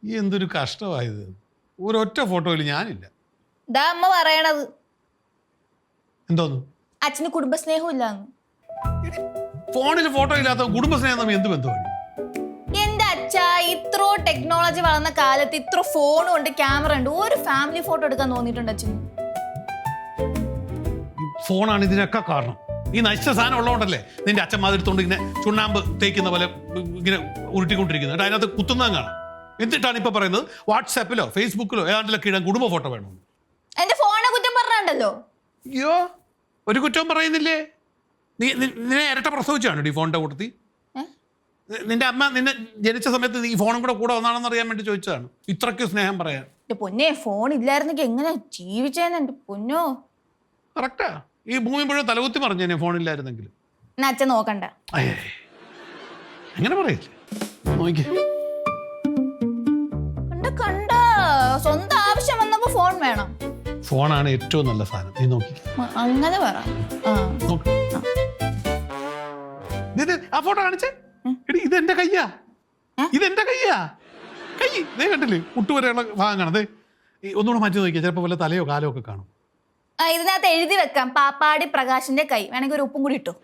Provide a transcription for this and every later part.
ഈ എന്തൊരു കഷ്ടമായത്. ഒരൊറ്റ ഫോട്ടോയിൽ ഞാനില്ല. ഇതാ അമ്മ പറയണത്. എന്തോന്നു? അച്ഛന് കുടുംബസ്നേഹം ഇല്ലാന്ന്. ഫോണിൽ ഫോട്ടോ ഇല്ലാത്ത കുടുംബസ്നേഹം തമ്മിൽ എന്ത് ബന്ധമാണ്? എന്റെ അച്ഛ, ഇത്രോ ടെക്നോളജി വളർന്ന കാലത്ത് ഇത്ര ഫോണും ഉണ്ട്, ക്യാമറ ഉണ്ട്, ഒരു ഫാമിലി ഫോട്ടോ എടുക്കാൻ തോന്നിയിട്ടുണ്ട് അച്ഛന്? ഫോണാണ് ഇതിനൊക്കെ കാരണം. ഈ നശിച്ച സാധനം ഉള്ളതുകൊണ്ടല്ലേ നിന്റെ അച്ഛന്മാരെടുത്തോണ്ട് ഇങ്ങനെ ചുണ്ണാമ്പ് തേക്കുന്ന പോലെ ഇങ്ങനെ ഉരുട്ടിക്കൊണ്ടിരിക്കുന്നത്. എന്നിട്ട് അതിനകത്ത് കുത്തുന്നതും കാണാം. എന്നിട്ടാണ് ഇപ്പൊ പറയുന്നത് വാട്സാപ്പിലോ ഫേസ്ബുക്കിലോ ഏതാണ്ടിലൊക്കെ ഇടാൻ കുടുംബ ഫോട്ടോ വേണമെന്ന്. എന്റെ ഫോണിനെ കുറ്റം പറഞ്ഞോ? അയ്യോ, ഒരു കുറ്റവും പറയുന്നില്ലേ. നിന്നെ ഇരട്ട പ്രസവിച്ചാണ് ഈ ഫോണിന്റെ കൂട്ടത്തിൽ. നിന്റെ അമ്മ നിന്നെ ജനിച്ച സമയത്ത് ഈ ഫോണും കൂടെ വന്നാണെന്ന് അറിയാൻ വേണ്ടി ചോദിച്ചതാണ്. ഇത്രയ്ക്ക് സ്നേഹം പറയാൻ. എന്റെ പൊന്നെ, ഫോൺ ഇല്ലായിരുന്നെങ്കിൽ എങ്ങനെ ജീവിച്ചേന്ന് എന്റെ പൊന്നോ. കറക്റ്റാ. ഈ ഭൂമി മുഴുവൻ തലകുത്തി മറിഞ്ഞേനെ ഫോണില്ലായിരുന്നെങ്കിൽ. അച്ഛൻ നോക്കണ്ട. അങ്ങനെ പറയില്ലേ. നോക്കിക്കേ, കണ്ട സ്വന്തം ആവശ്യം വന്നപ്പോ ഫോൺ വേണം. ഫോണാണ് ഏറ്റവും നല്ല സാധനം. നീ നോക്കി അങ്ങനെ പറ. ആ ഫോട്ടോ കാണിച്ചേ. ഇതെന്റെ കയ്യാ, ഇതെന്റെ കയ്യാ. കൈ നീ കണ്ടില്ലേ? മുട്ടുവരെയുള്ള ഭാഗം കാണാതെ. ഒന്നുകൂടെ മാറ്റി നോക്കിയാൽ ചിലപ്പോൾ വല്ല തലയോ കാലോ ഒക്കെ കാണും. ഇതിനകത്ത് എഴുതി വെക്കാം, പാപ്പാടി പ്രകാശിന്റെ കൈ. വേണമെങ്കിൽ ഒരു ഉപ്പും കൂടി ഇട്ടു.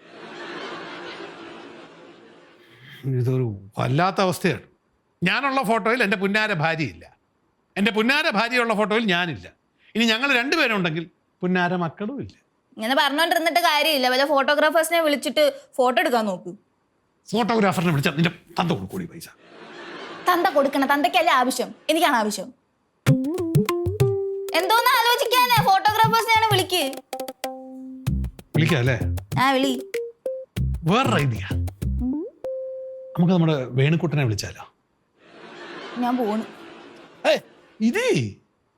ഇതൊരു വല്ലാത്ത അവസ്ഥയാണ്. ഞാനുള്ള ഫോട്ടോയിൽ എൻ്റെ പുന്നാര ഭാര്യയില്ല, എൻ്റെ പുന്നാര ഭാര്യയുള്ള ഫോട്ടോയിൽ ഞാനില്ല. ഇനി ഞങ്ങൾ രണ്ടുപേരുണ്ടെങ്കിൽ പുന്നാര മക്കളും ഇല്ല. ഇങ്ങനെ പറഞ്ഞോണ്ടിരുന്നിട്ട് കാര്യമില്ല. വല്ല ഫോട്ടോഗ്രാഫേഴ്സിനെ വിളിച്ചിട്ട് ഫോട്ടോ എടുക്കാൻ നോക്കൂ. ഫോട്ടോഗ്രാഫറിനെ വിളിച്ചാൽ നിന്റെ തന്ത കൊടുക്കൂടി പൈസ. തന്ത കൊടുക്കണം. തന്തയ്ക്കല്ലേ ആവശ്യം, എനിക്കാണ് ആവശ്യം. എന്തോന്ന് ആലോചിക്കാനേ? ഫോട്ടോഗ്രാഫേഴ്സിനെയാണ് വിളിക്ക്. വിളിക്കാല്ലേ? വിളി. വേറൊരു ഐഡിയ. നമുക്ക് നമ്മുടെ വേണുക്കുട്ടനെ വിളിച്ചാലോ? ഞാൻ പോണു. ഇതേ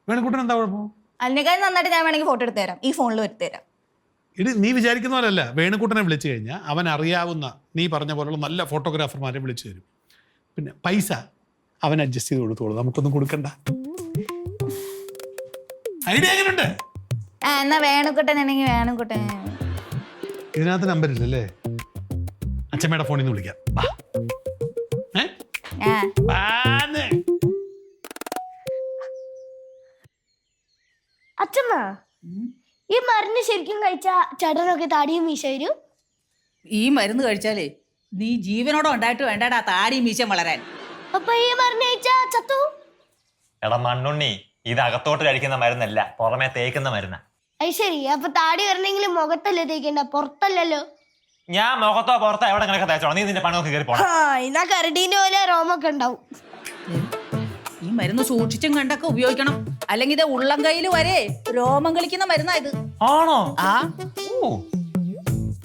വേണുക്കുട്ടൻ എന്താ കുഴപ്പം? അതിനേക്കാളും നന്നായിട്ട് ഞാൻ വേണമെങ്കിൽ ഫോട്ടോ എടുത്തു തരാം. ഈ ഫോണിൽ എടുത്തു തരാം. നീ വിചാരിക്കുന്ന പോലല്ല. വേണുക്കുട്ടനെ വിളിച്ചു കഴിഞ്ഞാൽ അവൻ അറിയാവുന്ന നീ പറഞ്ഞ പോലുള്ള നല്ല ഫോട്ടോഗ്രാഫർമാരെ വിളിച്ചു തരും. പിന്നെ പൈസ അവൻ അഡ്ജസ്റ്റ് ചെയ്ത് കൊടുത്തോളൂ, നമുക്കൊന്നും കൊടുക്കണ്ട. ഐഡിയ എങ്ങനെയുണ്ട്? എന്നാ വേണുക്കുട്ടൻ ആണെങ്കിൽ വേണുക്കുട്ടൻ. ഇതിനകത്ത് നമ്പർ ഇല്ലല്ലേ? അച്ഛമ്മയുടെ ഫോണിൽ നിന്ന് വിളിക്കാം. അച്ഛമ്മ, ഈ മരുന്ന് ശരിക്കും കഴിച്ചാ ചേട്ടനൊക്കെ താടിയും മീശ വരും? ഈ മരുന്ന് കഴിച്ചാലേ നീ ജീവനോടെ ഉണ്ടായിട്ട് വേണ്ടാടാ താടിയും മീശം വളരാൻ. അപ്പൊ ഈ മരുന്ന് കഴിച്ചാ ചത്തു? എടാ മണ്ണുണ്ണി, ഇത് അകത്തോട്ട് കഴിക്കുന്ന മരുന്നല്ല, പുറമെ തേക്കുന്ന മരുന്ന. അത് ശരി. അപ്പൊ താടി വരണമെങ്കിൽ മുഖത്തല്ലേ തേക്കണ്ട, പുറത്തല്ലല്ലോ. ഞാൻ മുഖത്തോ പുറത്തോ എവിടെ കിടക്കെ തേച്ചോളാം. നീ നിന്റെ പണമൊക്കെ കയറി പോണം. എന്നാ കരടീന്റെ പോലെ രോമൊക്കെ ഉണ്ടാവും. ഈ മരുന്ന് സൂക്ഷിച്ചും കണ്ടൊക്കെ ഉപയോഗിക്കണം, അല്ലെങ്കിൽ ഇത് ഉള്ളം കയ്യിൽ വരെ രോമം കളിക്കുന്ന മരുന്നാ ഇത്. ആണോ?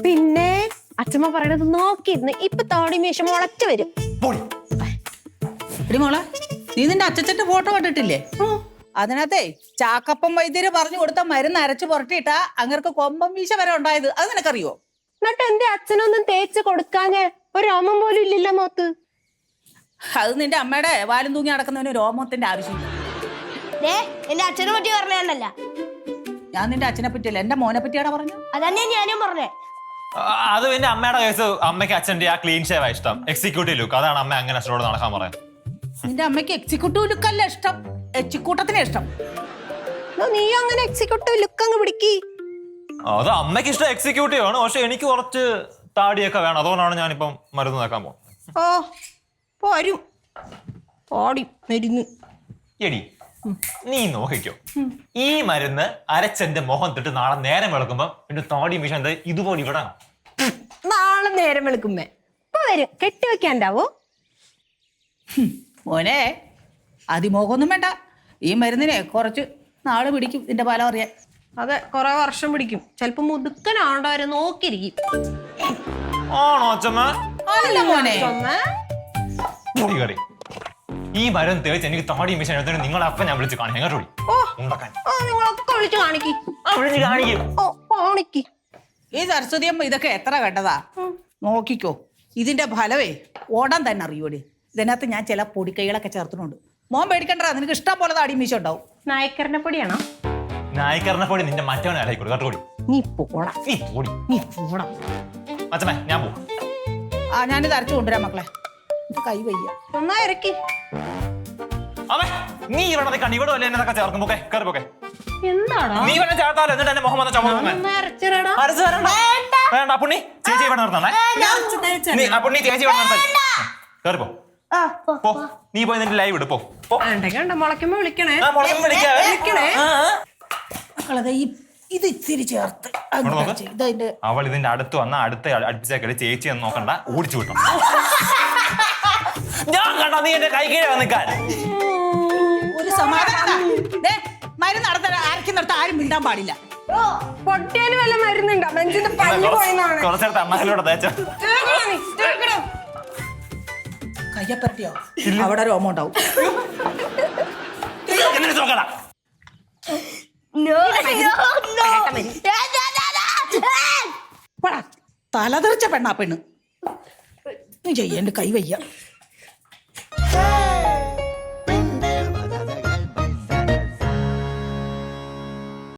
പിന്നെ അച്ഛമ്മ പറയണത് നോക്കിയിരുന്ന് ഇപ്പൊ താടി മീശ മുളച്ചു വരും. എടി മോളെ, നീ നിന്റെ അച്ഛച്ചന്റെ ഫോട്ടോ കണ്ടിട്ടില്ലേ? അതിനകത്തെ ചാക്കപ്പം വൈദ്യര് പറഞ്ഞു കൊടുത്ത മരുന്ന് അരച്ചു പുരട്ടിയിട്ടാ അങ്ങർക്ക് കൊമ്പം മീശ വരെ ഉണ്ടായത്. അത് നിനക്കറിയോ? എന്നിട്ട് എന്റെ അച്ഛനൊന്നും തേച്ച് കൊടുക്കാഞ്ഞ് ഒരു രോമം പോലും ഇല്ലല്ലോ മോത്ത്. അത് നിന്റെ അമ്മയുടെ വാലും തൂങ്ങി നടക്കുന്നതിന് രോമത്തിന്റെ ആവശ്യമില്ല. എന്റെ അച്ഛനെ പറ്റി പറഞ്ഞല്ല, ഞാൻ നിന്റെ അച്ഛനെ പറ്റിയല്ല, എന്റെ മോനെ പറ്റിയാടാ പറഞ്ഞു. അതന്നെ ഞാനും പറഞ്ഞേ. അത് എന്റെ അമ്മയുടെ കേസ്. അമ്മയ്ക്ക് അച്ഛന്റെ ആ ക്ലീൻ ഷേവ് ഇഷ്ടം, എക്സിക്യൂട്ടീവ് ലുക്ക്. അതാണ് അമ്മ അങ്ങനെ അച്ഛനോട് നടക്കാൻ പറയാൻ. നിന്റെ അമ്മയ്ക്ക് എക്സിക്യൂട്ടീവ് ലുക്കല്ല ഇഷ്ടം, എച്ചിക്കൂട്ടത്തിനെ ഇഷ്ടം. നീ അങ്ങനെ എക്സിക്യൂട്ടീവ് ലുക്ക് അങ്ങ് പിടിക്കി. അത് അമ്മയ്ക്ക് ഇഷ്ടം എക്സിക്യൂട്ടീവ് ആണ്, പക്ഷെ എനിക്ക് കുറച്ച് താടിയൊക്കെ വേണം. അതുകൊണ്ടാണ് ഞാനിപ്പം മരുന്ന് നോക്കാൻ പോകുന്നത്. പോരും താടി മരുന്ന്. എടി നീ നോക്കിക്കോ, ഈ മരുന്ന് അരച്ചെന്റെ മുഖം തൊട്ട് നാളെ നേരം വെളുക്കുമ്പോ എന്റെ താടി മീശ എന്താ ഇതുപോലെ ഇവിടെ. നാളെ നേരം വെളുക്കുമ്പേ ഇപ്പൊ വരും. കെട്ടിവെക്കാണ്ടാവോ? മോനെ, അതിമോഹമൊന്നും വേണ്ട. ഈ മരുന്നിനെ കുറച്ച് നാള് പിടിക്കും ഇതിന്റെ ഫലം അറിയാൻ. അതെ, കൊറേ വർഷം പിടിക്കും. ചിലപ്പോ മുതുക്കനാണ്ടവരെ നോക്കിയിരിക്കും. ആണോ അച്ഛമ്മ? അല്ല മോനെ, ഈ മരുന്ന് തേച്ച് എനിക്ക് താടി മീശ എടുത്തിട്ട് നിങ്ങളെ അപ്പം ഞാൻ വിളിച്ച് കാണാം. എങ്ങോട്ട് നിങ്ങളൊക്കെ വിളിച്ചു കാണിക്ക്. ഈ സരസ്വതി അമ്മ ഇതൊക്കെ എത്ര കണ്ടതാ. നോക്കിക്കോ, ഇതിന്റെ ഫലമേ ഓടാൻ തന്നെ അറിയൂടെ. ഇതിനകത്ത് ഞാൻ ചില പൊടിക്കൈകളൊക്കെ ചേർത്തിട്ടുണ്ട്. മോൻ പേടിക്കണ്ട, നിനക്ക് ഇഷ്ടം പോലെ താടി മീശ ഉണ്ടാവും. നായക്കറിന്റെ പൊടിയാണോ? നായിക്കറിനെ പൊടി നിന്റെ മറ്റവനെ ആയിക്കോട്ടെ. കേട്ടോടി, നീ പോടാ. അച്ഛമ്മേ ഞാൻ പോകും. ഞാനിത് അരച്ചു കൊണ്ടുവരാം മക്കളെ. കൈ വയ്യ. ഒന്നാ ഇറക്കി. ആ നീ ഇവിടെ കണ്ടി ഇവിടെ വല്ല എന്നൊക്കെ ചേർക്കും പോക്കെ കയറി പോക്കെ എന്താടാ നീ വേണം ചേർത്താലോ എന്നിട്ട് എന്റെ മുഖം വന്ന ചുമ അരച്ചിടാ അരച്ച് തരണ്ട വേണ്ട പുണ്ണി ചേച്ചി ഇവിടെ നിർത്തണേ നീ പുണ്ണി ചേച്ചി ഇവിടെ നിർത്താൻ കയറി പോ നീ പോയി നിന്റെ ലൈവ് ഇട് പോ കണ്ട മുളയ്ക്കുമ്പോ വിളിക്കണേ ആ, മുളകും വിളിക്കാവേ. വിളിക്കണേ ആ, ആ. മക്കളെ ഇത് ഇത്തിരി ചേർത്ത് ഇങ്ങോട്ട് നോക്ക്. ഇതതിന്റെ അവൾ ഇതിന്റെ അടുത്ത് വന്ന അടുത്ത അടുപ്പിച്ചേക്കടി ചേച്ചി എന്ന് നോക്കണ്ട ഓടിച്ചു വിട്ടു ഞാൻ കണ്ട നീ എന്റെ കൈ കീഴെ വന്നിക്കാൻ ഒരു സമാധാനം മരുന്ന് നടത്താൻ അരക്കുന്നിടത്ത് ആരും മിണ്ടാൻ പാടില്ല. പൊട്ടിയാന് വല്ല മരുന്നുണ്ടോ മനുഷ്യന്റെ പല്ല് പോയെന്നാണ് കുറച്ചേരത്തെ അണ്ണാഹിലൂടെ തേച്ച കയ്യപ്പരട്ടിയോ അവിടെ രോമം ഉണ്ടാവും. എന്നിട്ട് നോക്കടാ തലതെറിച്ച പെണ്ണാ പെണ്ണ്. നീ ചെയ്യ എന്റെ കൈ വയ്യ.